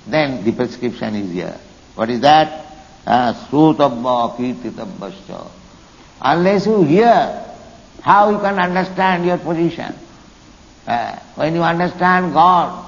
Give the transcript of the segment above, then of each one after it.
Then the prescription is here. What is that? Srutabba kirtitabbascha. Unless you hear, how you can understand your position? When you understand God,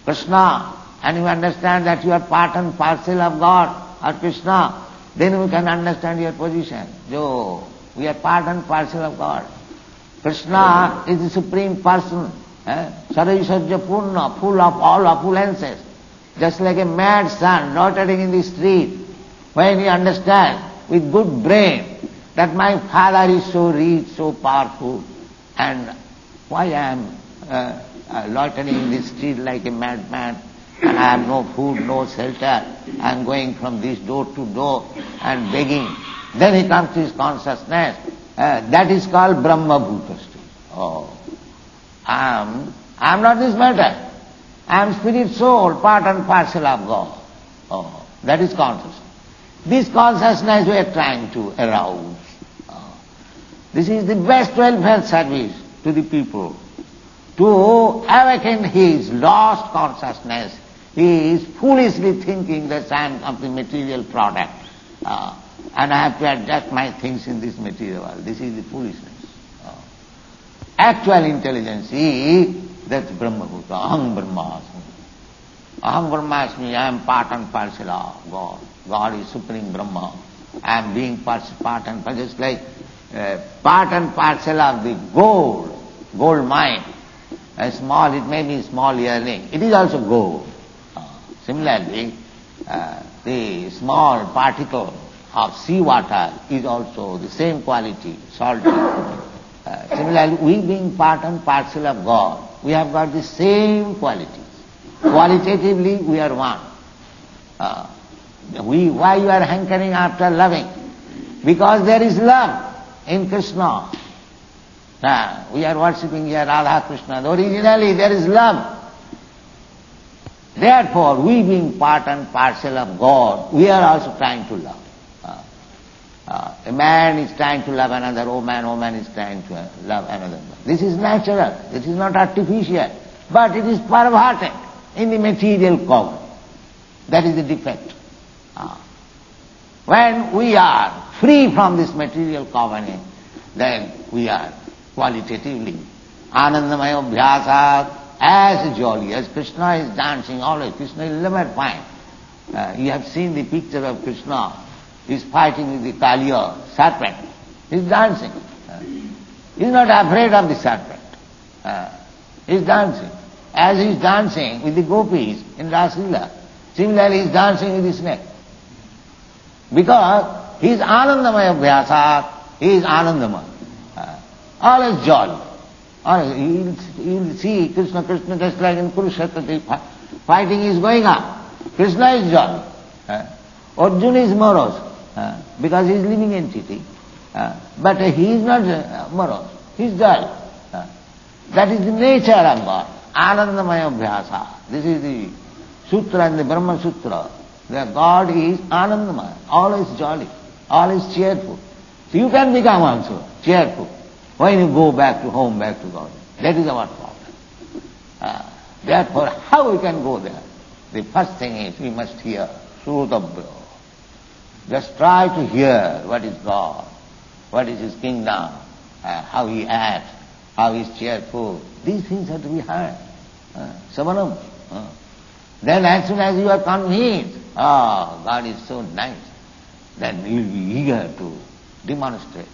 Krishna, and you understand that you are part and parcel of God or Krishna, then you can understand your position. So, we are part and parcel of God. Krishna is the Supreme Person, Sarvasarja Purna, full of all opulences. Just like a mad son loitering in the street, when he understands with good brain that my father is so rich, so powerful, and why I am loitering in the street like a madman, and I have no food, no shelter, I am going from this door to door and begging. Then he comes to his consciousness. That is called Brahma Bhuta state. Oh, I am not this matter. I am spirit soul, part and parcel of God. Oh, that is consciousness. This consciousness we are trying to arouse. This is the best welfare service to the people. To awaken his lost consciousness, he is foolishly thinking that I am of the material product, and I have to adjust my things in this material world. This is the foolishness. Actual intelligence is that's Brahma Bhuta, Aham Brahmasmi. Aham Brahmasmi, I am part and parcel of God. God is Supreme Brahma. I am being part and parcel, just like part and parcel of the gold mine. Small, it may be small earring, it is also gold. Similarly, the small particle of seawater is also the same quality, salty. Similarly, we being part and parcel of God, we have got the same qualities. Qualitatively, we are one. Why you are hankering after loving? Because there is love in Krishna. We are worshipping here Radha Krishna. Originally there is love. Therefore, we being part and parcel of God, we are also trying to love. A man is trying to love another woman is trying to love another man. This is natural, this is not artificial, but it is perverted in the material covenant. That is the defect. When we are free from this material covenant, then we are qualitatively Anandamaya Abhyasat, as jolly as Krishna is dancing always. Krishna is never fine. You have seen the picture of Krishna. He is fighting with the Kaliya serpent. He is dancing. He is not afraid of the serpent. He is dancing. As he is dancing with the gopis in Raslila, similarly he is dancing with the snake. Because he is Anandamaya Abhyasat, he is Anandamaya. Always jolly. You will see Krishna just like in Kurukshetra, the fighting is going on. Krishna is jolly. Arjuna is morose, because he is living entity. But he is not morose, he is jolly. That is the nature of God. Anandamaya Abhyasa. This is the Sutra and the Brahma Sutra. That God is Anandamaya, always jolly, always cheerful. So you can become also cheerful when you go back to home, back to God. That is our problem. Therefore, how we can go there? The first thing is we must hear Srutabha. Just try to hear what is God, what is His kingdom, how He acts, how He is cheerful. These things have to be heard. Savanam. Then as soon as you are convinced, God is so nice, then you will be eager to demonstrate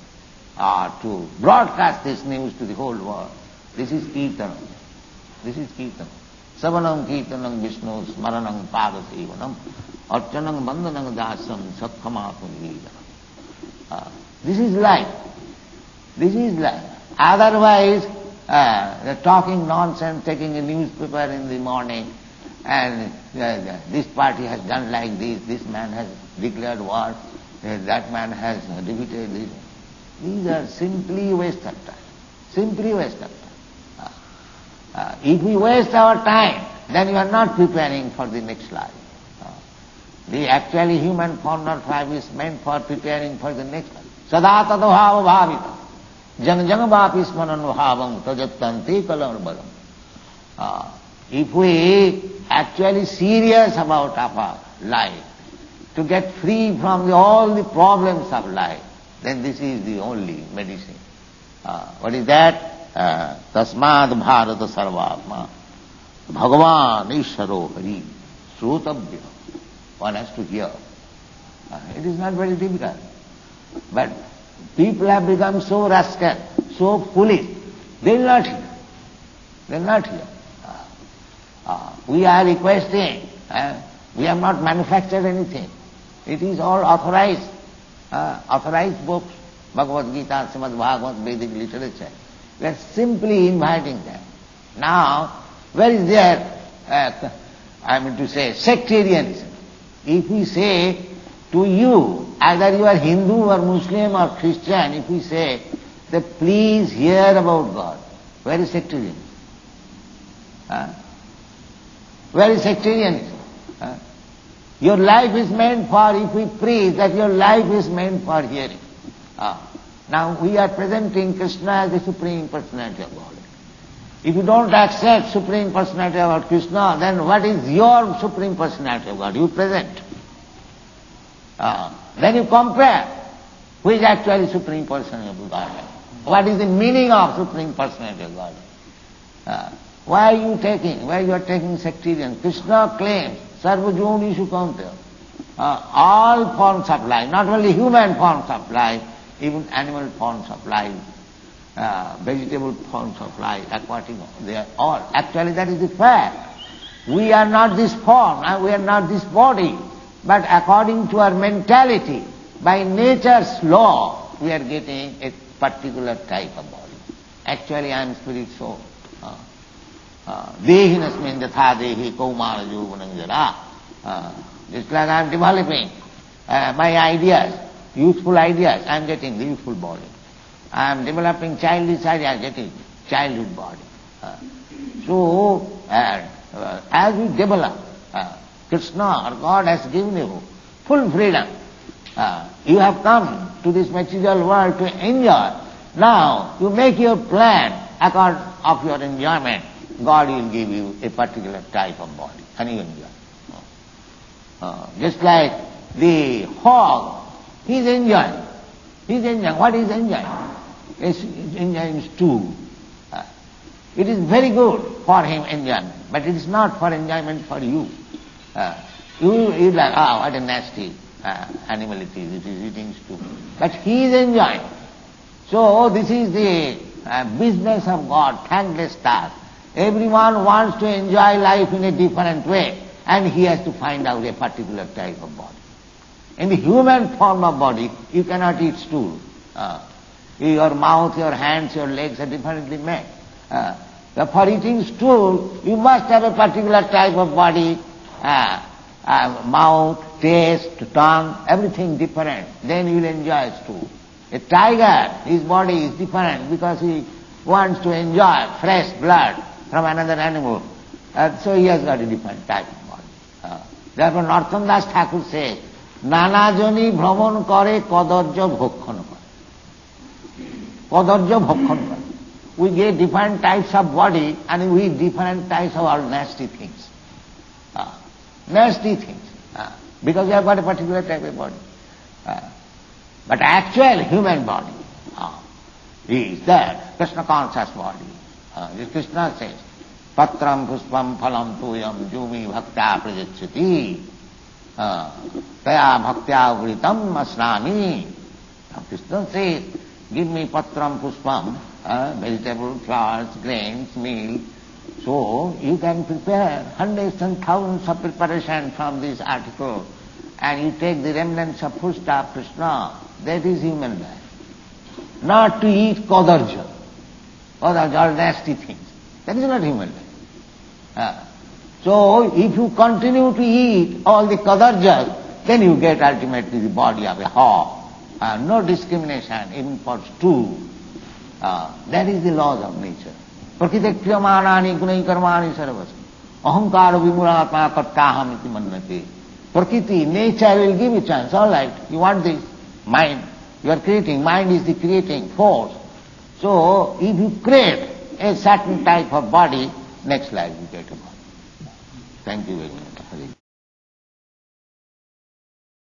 or to broadcast this news to the whole world. This is Kirtanam. This is Kirtanam. Savanam Kirtanam Vishnu Smaranam Padasevanam Archanam Bandhanam Dasam Sakkhamatma Nivedanam. This is life. This is life. Otherwise, talking nonsense, taking a newspaper in the morning, and this party has done like this man has declared war, that man has defeated this. These are simply waste of time. Simply waste of time. If we waste our time, then we are not preparing for the next life. The actually human form not life is meant for preparing for the next one. Sada tadabhava bhavita. Jang jang vapi smanan bhavam tajattanti kalam balam. If we actually serious about our life, to get free from all the problems of life, then this is the only medicine. What is that? Tasmad bharata sarvatma bhagavan isharo hari srutabhya. One has to hear. It is not very difficult. But people have become so rascal, so foolish, they will not hear. They will not hear. We are requesting. We have not manufactured anything. It is all authorized. Authorized books, Bhagavad Gita, Srimad Bhagavad, Vedic literature. We are simply inviting them. Now, where is their, sectarianism? If we say to you, either you are Hindu or Muslim or Christian, if we say that please hear about God, where is sectarianism? Where is sectarianism? Your life is meant for, if we preach that your life is meant for hearing. Now we are presenting Krishna as the Supreme Personality of God. If you don't accept Supreme Personality of God, Krishna, then what is your Supreme Personality of God? You present. Then you compare who is actually Supreme Personality of God. What is the meaning of Supreme Personality of God? Why are you taking sectarian? Krishna claims, Sarvajoni Sukanta, all forms of life, not only human forms of life, even animal forms of life, vegetable forms of life, aquatic, they are all. Actually that is the fact. We are not this form, and we are not this body, but according to our mentality, by nature's law, we are getting a particular type of body. Actually I am spirit soul. Dehinasmin yatha dehi kaumara yovananjara. Just like I am developing my ideas, youthful ideas, I am getting the youthful body. I am developing childish ideas, getting childhood body. So, as we develop, Krishna or God has given you full freedom. You have come to this material world to enjoy. Now, you make your plan according of your enjoyment. God will give you a particular type of body, and you enjoy. Just like the hog, he is enjoying. He is enjoying. What is enjoying? He is enjoying stew. It is very good for him enjoyment, but it is not for enjoyment for you. You like, what a nasty animal it is eating stew. But he is enjoying. So this is the business of God, thankless task. Everyone wants to enjoy life in a different way, and he has to find out a particular type of body. In the human form of body, you cannot eat stool. Your mouth, your hands, your legs are differently made. For eating stool, you must have a particular type of body, mouth, taste, tongue, everything different. Then you will enjoy stool. A tiger, his body is different because he wants to enjoy fresh blood from another animal. So he has got a different type of body. Therefore Narottam Das Thakur says, Nana joni bhraman kare kadarja bhokkhana kare. Kadarja bhokkhana kare. We get different types of body and we eat different types of all nasty things. Nasty things. Because we have got a particular type of body. But actual human body is that Krishna conscious body. Krishna says, Patram puspam phalam tuyam jumi bhaktya prajachyati taya bhaktya vritam asnami. Krishna says, give me patram puspam, vegetables, flowers, grains, meal. So you can prepare hundreds and thousands of preparation from this article, and you take the remnants of foodstuff, Krishna. That is human life. Not to eat kadarja. Kadarja, all nasty things. That is not human life. So if you continue to eat all the kadarjas, then you get ultimately the body of a hog. No discrimination even for stew. That is the laws of nature. Prakriti kriyamanani gunai karmani sarvasam. Ahankara vimuratma kattaham iti mannate. Prakriti, nature will give you chance. All right, you want this mind. You are creating. Mind is the creating force. So, if you create a certain type of body, next life you get a body. Thank you very much.